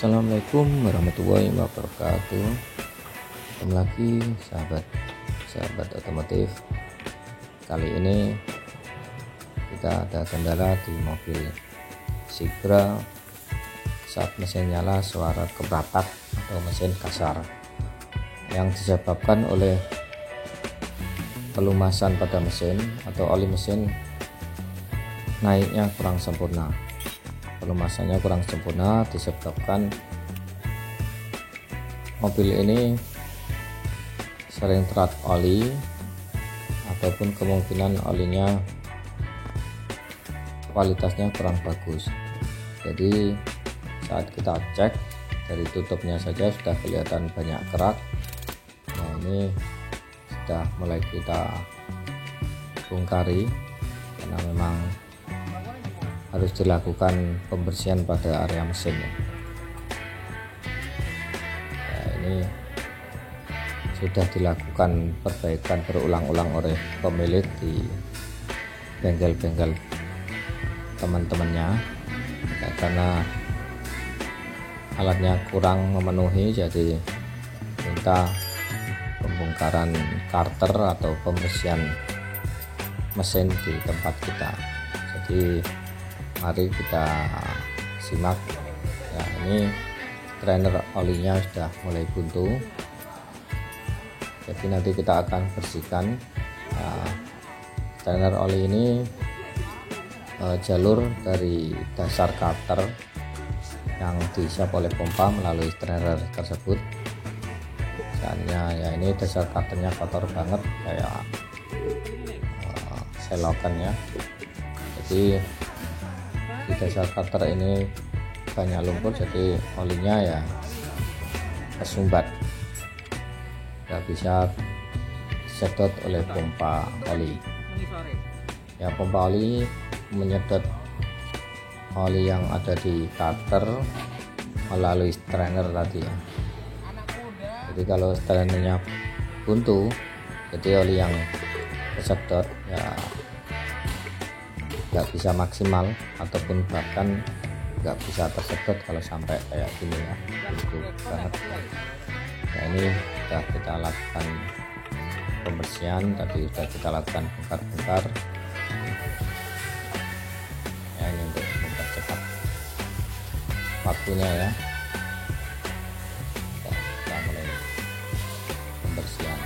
Assalamualaikum warahmatullahi wabarakatuh. Ketemu lagi sahabat otomotif. Kali ini kita ada kendala di mobil Sigra saat mesin nyala suara kepratak atau mesin kasar yang disebabkan oleh pelumasan pada mesin atau oli mesin naiknya kurang sempurna. Pelumasannya kurang sempurna disebabkan mobil ini sering terat oli ataupun kemungkinan olinya kualitasnya kurang bagus. Jadi saat kita cek dari tutupnya saja sudah kelihatan banyak kerak. Nah, ini sudah mulai kita bongkari karena memang harus dilakukan pembersihan pada area mesin ya. Nah, ini sudah dilakukan perbaikan berulang-ulang oleh pemilik di bengkel-bengkel teman-temannya ya, karena alatnya kurang memenuhi, jadi minta pembongkaran karter atau pembersihan mesin di tempat kita. Jadi mari kita simak ya. Ini strainer olinya sudah mulai buntu, jadi nanti kita akan bersihkan. Strainer oli ini jalur dari dasar karter yang diisap oleh pompa melalui strainer tersebut. Misalnya ya, ini dasar karternya kotor banget kayak selokan ya, jadi di dasar karter ini banyak lumpur, jadi olinya ya tersumbat, nggak bisa disedot oleh pompa oli ya. Pompa oli menyedot oli yang ada di karter melalui strainer tadi ya. Jadi kalau strainernya buntu, jadi oli yang tersedot ya nggak bisa maksimal ataupun bahkan nggak bisa tersedot kalau sampai kayak gini ya, itu banget. Nah, ini sudah kita lakukan pembersihan, tadi sudah kita lakukan bongkar-bongkar ya, ini untuk mempercepat waktunya ya. Kita mulai pembersihan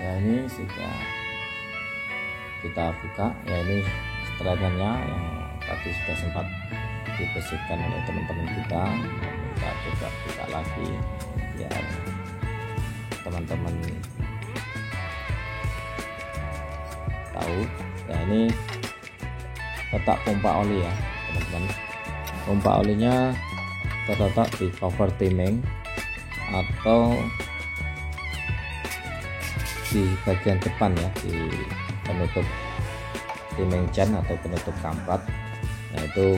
ya. Ini sudah kita buka ya, ini strainernya yang tadi sudah sempat dibersihkan oleh teman-teman kita. Kita coba buka lagi biar teman-teman tahu ya. Ini letak pompa oli ya teman-teman. Pompa olinya terletak di cover timing atau di bagian depan ya, di penutup timing chain atau penutup kamprat. Nah, itu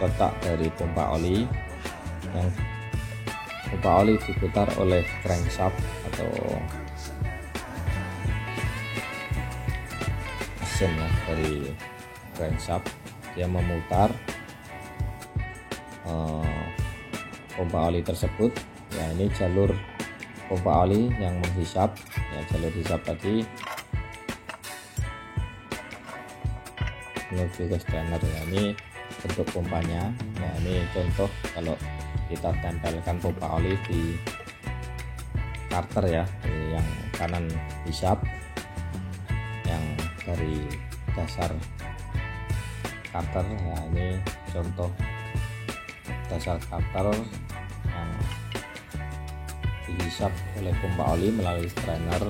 letak dari pompa oli, yang pompa oli diputar oleh crankshaft atau mesin ya, dari crankshaft dia memutar pompa oli tersebut ya. Ini jalur pompa oli yang menghisap ya, jalur hisap tadi menuju ke strainer ya. Ini bentuk pompanya ya. Ini contoh kalau kita tempelkan pompa oli di karter ya, yang kanan hisap, yang dari dasar karter ya. Ini contoh dasar karter yang dihisap oleh pompa oli melalui strainer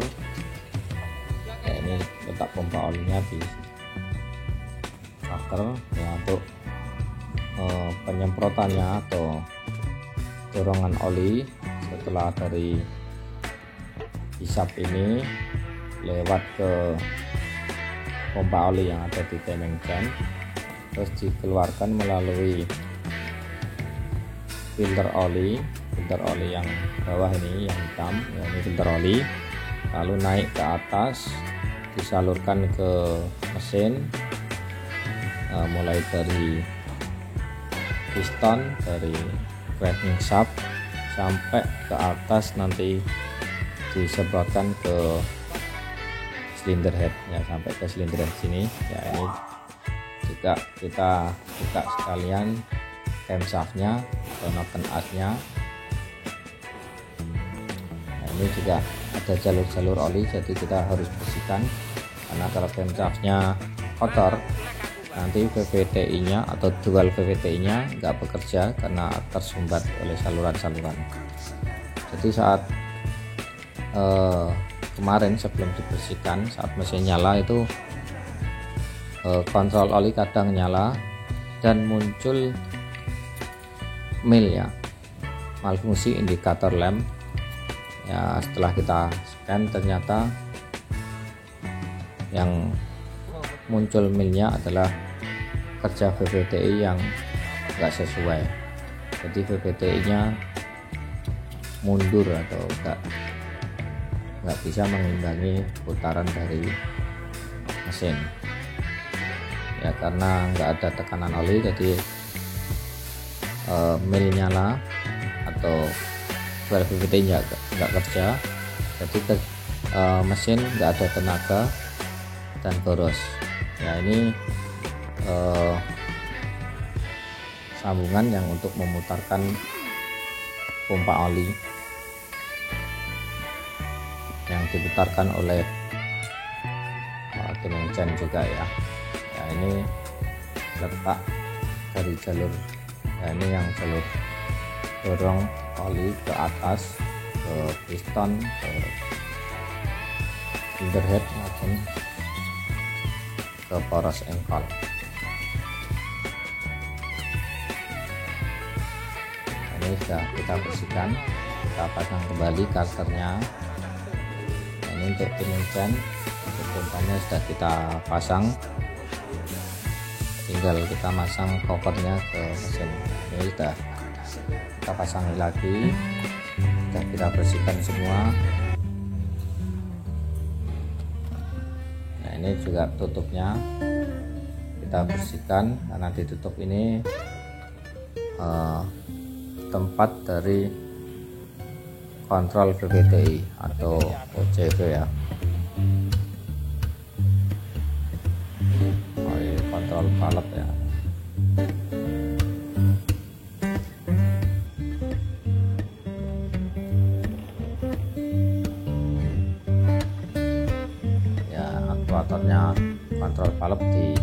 ya. Ini letak pompa olinya di karter ya. Untuk penyemprotannya atau dorongan oli setelah dari hisap ini lewat ke pompa oli yang ada di timing chain, terus dikeluarkan melalui filter oli yang bawah ini yang hitam ya, ini filter oli, lalu naik ke atas disalurkan ke mesin mulai dari piston, dari cranking shaft sampai ke atas, nanti disemprotkan ke silinder head ya, sampai ke silinder head sini ya. Ini juga kita buka sekalian camshaftnya atau noken asnya. Nah, ini juga ada jalur-jalur oli, jadi kita harus bersihkan, karena kalau camshaftnya kotor nanti VVTi nya atau dual VVTi nya nggak bekerja karena tersumbat oleh saluran-saluran. Jadi saat kemarin sebelum dibersihkan, saat mesin nyala itu kontrol oli kadang nyala dan muncul mil ya, malfungsi indikator lem ya. Setelah kita scan ternyata yang muncul milnya adalah kerja VVTi yang enggak sesuai, jadi VVTi nya mundur atau enggak bisa mengimbangi putaran dari mesin ya, karena enggak ada tekanan oli. Jadi mil nyala atau dual VVTi nya enggak kerja, jadi mesin enggak ada tenaga dan boros ya. Ini sambungan yang untuk memutarkan pompa oli yang diputarkan oleh timing chain juga ya. Ya, ini letak dari jalur ya, ini yang jalur dorong oli ke atas, ke piston, ke silinder head maupun ke poros engkol. Ini sudah kita bersihkan, kita pasang kembali karternya. Nah, ini untuk timing chain, untuk pompanya sudah kita pasang, tinggal kita masang covernya ke mesin. Ini sudah kita pasang lagi, sudah kita bersihkan semua. Nah, ini juga tutupnya kita bersihkan, karena ditutup ini tempat dari kontrol VVTi atau OCV ya. Kontrol valve ya. Ya, aktuatornya kontrol valve di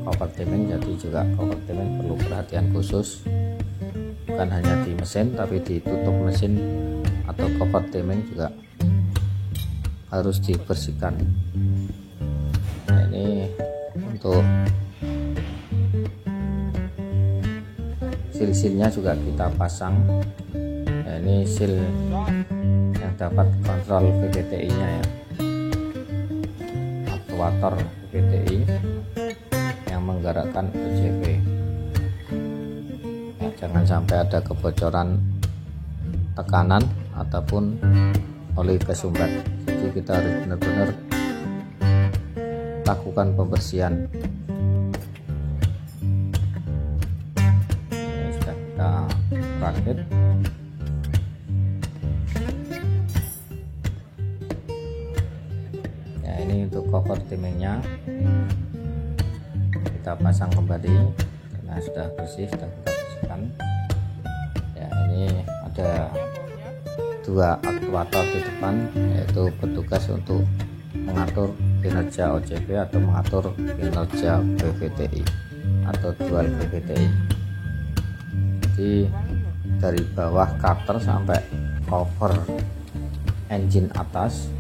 cover timing, jadi juga cover timing perlu perhatian khusus, bukan hanya di mesin tapi di tutup mesin atau cover timing juga harus dibersihkan. Nah, ini untuk seal-sealnya juga kita pasang. Nah, ini seal yang dapat kontrol VVTi nya ya, aktuator VVTi yang menggerakkan OCV. Jangan sampai ada kebocoran tekanan ataupun oli kesumbat. Jadi kita harus benar-benar lakukan pembersihan. Ini sudah kita rakit. Ya, ini untuk cover timingnya kita pasang kembali karena sudah bersih, sudah kita bersihkan. Ya, ini ada dua aktuator di depan, yaitu bertugas untuk mengatur kinerja OCV atau mengatur kinerja VVTi atau dual VVTi. Jadi dari bawah karter sampai cover engine atas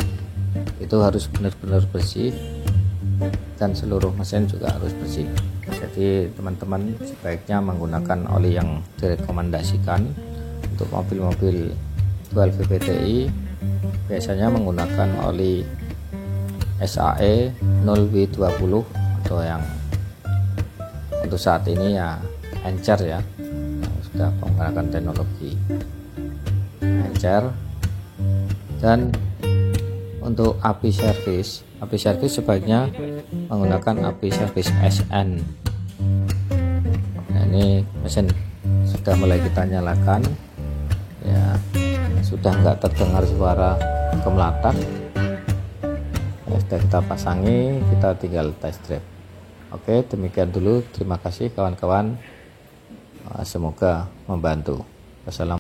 itu harus benar-benar bersih, dan seluruh mesin juga harus bersih. Jadi teman-teman sebaiknya menggunakan oli yang direkomendasikan untuk mobil-mobil dual VVTi, biasanya menggunakan oli SAE 0W20 atau yang untuk saat ini ya Encer ya, yang sudah menggunakan teknologi Encer. Dan untuk API service sebaiknya menggunakan API service SN mesin sudah mulai kita nyalakan ya, sudah nggak terdengar suara gemelantak ya, sudah kita pasangi, kita tinggal test drive. Oke, demikian dulu, terima kasih kawan-kawan, semoga membantu. Wassalamualaikum.